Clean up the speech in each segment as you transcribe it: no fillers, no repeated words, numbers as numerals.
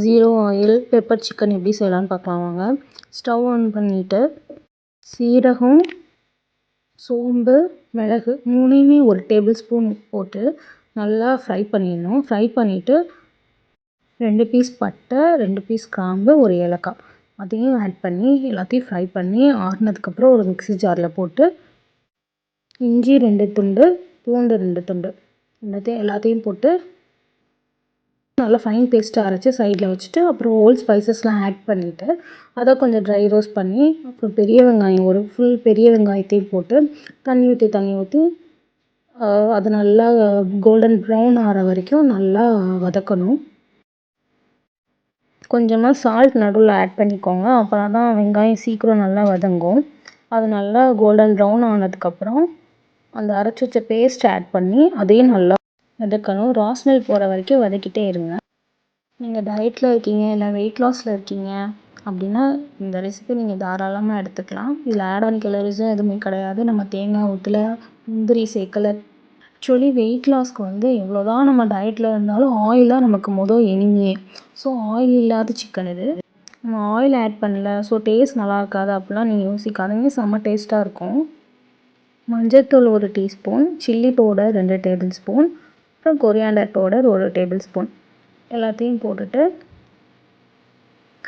0 oil pepper chicken எப்படி செய்யலான்னு பார்க்கலாம் வாங்க. ஸ்டவ் ஆன் பண்ணிவிட்டு சீரகம், சோம்பு, மிளகு 3யுமே ஒரு டேபிள் ஸ்பூன் போட்டு நல்லா ஃப்ரை பண்ணிடணும். ஃப்ரை பண்ணிவிட்டு 2 பீஸ் பட்டை, 2 பீஸ் கிராம்பு, ஒரு ஏலக்காய் அதையும் ஆட் பண்ணி எல்லாத்தையும் ஃப்ரை பண்ணி ஆறுனதுக்கப்புறம் ஒரு மிக்ஸி ஜாரில் போட்டு இஞ்சி 2 துண்டு, பூண்டு 2 துண்டு எல்லாத்தையும் போட்டு நல்லா ஃபைன் பேஸ்ட்டாக அரைச்சி சைடில் வச்சுட்டு அப்புறம் ஹோல் ஸ்பைசஸ்லாம் ஆட் பண்ணிவிட்டு அதை கொஞ்சம் ட்ரை ரோஸ்ட் பண்ணி அப்புறம் பெரிய வெங்காயம் ஒரு ஃபுல் பெரிய வெங்காயத்தையும் போட்டு தண்ணி ஊற்றி அது நல்லா கோல்டன் ப்ரௌன் ஆகிற வரைக்கும் நல்லா வதக்கணும். கொஞ்சமாக சால்ட் நடுவில் ஆட் பண்ணிக்கோங்க. அப்புறம் தான் வெங்காயம் சீக்கிரம் நல்லா வதங்கும். அது நல்லா கோல்டன் ப்ரௌன் ஆனதுக்கப்புறம் அந்த அரைச்சி வச்ச பேஸ்ட் ஆட் பண்ணி அதையும் நல்லா வதக்கணும். ரா ஸ்மெல் போகிற வரைக்கும் வதக்கிட்டே இருங்க. நீங்கள் டயட்டில் இருக்கீங்க இல்லை வெயிட் லாஸில் இருக்கீங்க அப்படின்னா இந்த ரெசிபி நீங்கள் தாராளமாக எடுத்துக்கலாம். இதில் ஆட் ஆன் கலோரிஸும் எதுவுமே கிடையாது. நம்ம தேங்காய் ஊற்றல, முந்திரி சேர்க்கலை. ஆக்சுவலி வெயிட் லாஸ்க்கு வந்து எவ்வளோ தான் நம்ம டயட்டில் இருந்தாலும் ஆயில் தான் நமக்கு எனிமியே. ஸோ ஆயில் இல்லாத சிக்கன் இது. நம்ம ஆயில் ஆட் பண்ணல ஸோ டேஸ்ட் நல்லா இருக்காது அப்படிலாம் நீங்கள் யோசிக்காதீங்க. செம்ம டேஸ்ட்டாக இருக்கும். மஞ்சள்தூள் 1 teaspoon, chilli powder 2 table spoon, அப்புறம் கொரியாண்டர் பவுடர் 1 டேபிள் ஸ்பூன் எல்லாத்தையும் போட்டுட்டு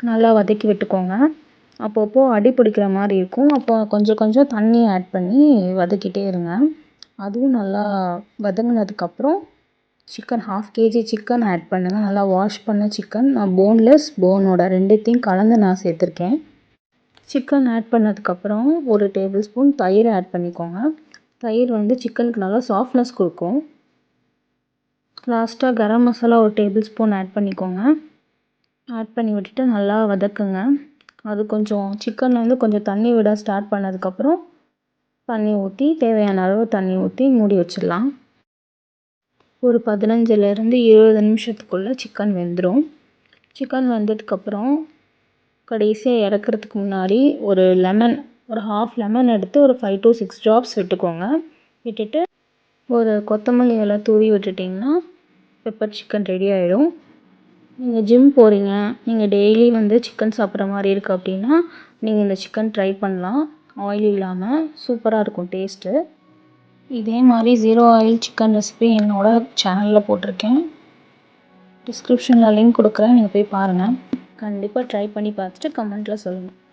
நல்லா வதக்கி விட்டுக்கோங்க. அப்பப்போ அடி பிடிக்கிற மாதிரி இருக்கும். அப்போ கொஞ்சம் கொஞ்சம் தண்ணி ஆட் பண்ணி வதக்கிட்டே இருங்க. அதுவும் நல்லா வதங்கினதுக்கப்புறம் சிக்கன் 1/2 kg சிக்கன் ஆட் பண்ணுங்கள். நல்லா வாஷ் பண்ண சிக்கன். நான் போன்லெஸ் போனோட 2த்தையும் கலந்து நான் சேர்த்துருக்கேன். சிக்கன் ஆட் பண்ணதுக்கப்புறம் 1 டேபிள் ஸ்பூன் தயிர் ஆட் பண்ணிக்கோங்க. தயிர் வந்து சிக்கனுக்கு நல்லா சாஃப்ட்னஸ் கொடுக்கும். லாஸ்ட்டாக garam masala 1 table spoon add பண்ணிக்கோங்க. ஆட் பண்ணி விட்டுட்டு நல்லா வதக்குங்க. அது கொஞ்சம் சிக்கன் வந்து கொஞ்சம் தண்ணி விட ஸ்டார்ட் பண்ணதுக்கப்புறம் தண்ணி ஊற்றி தேவையான அளவு தண்ணி ஊற்றி மூடி வச்சிடலாம். ஒரு 15லேருந்து 20 நிமிஷத்துக்குள்ளே சிக்கன் வெந்துடும். சிக்கன் வெந்ததுக்கப்புறம் கடைசியாக இறக்குறதுக்கு முன்னாடி ஒரு ½ லெமன் எடுத்து ஒரு 5 to 6 ட்ராப்ஸ் விட்டுக்கோங்க. விட்டுட்டு ஒரு கொத்தமல்லி இலை தூவி விட்டுட்டிங்கன்னா பெப்பர் சிக்கன் ரெடி ஆகிடும். நீங்கள் ஜிம் போகிறீங்க, நீங்கள் டெய்லி வந்து சிக்கன் சாப்பிட்ற மாதிரி இருக்குது அப்படின்னா நீங்கள் இந்த சிக்கன் ட்ரை பண்ணலாம். ஆயில் இல்லாமல் சூப்பராக இருக்கும் டேஸ்ட்டு. இதே மாதிரி 0 ஆயில் சிக்கன் ரெசிபி என்னோடய சேனலில் போட்டிருக்கேன். டிஸ்கிரிப்ஷனில் லிங்க் கொடுக்குறேன், நீங்கள் போய் பாருங்கள். கண்டிப்பாக ட்ரை பண்ணி பார்த்துட்டு கமெண்ட்டில் சொல்லுங்கள்.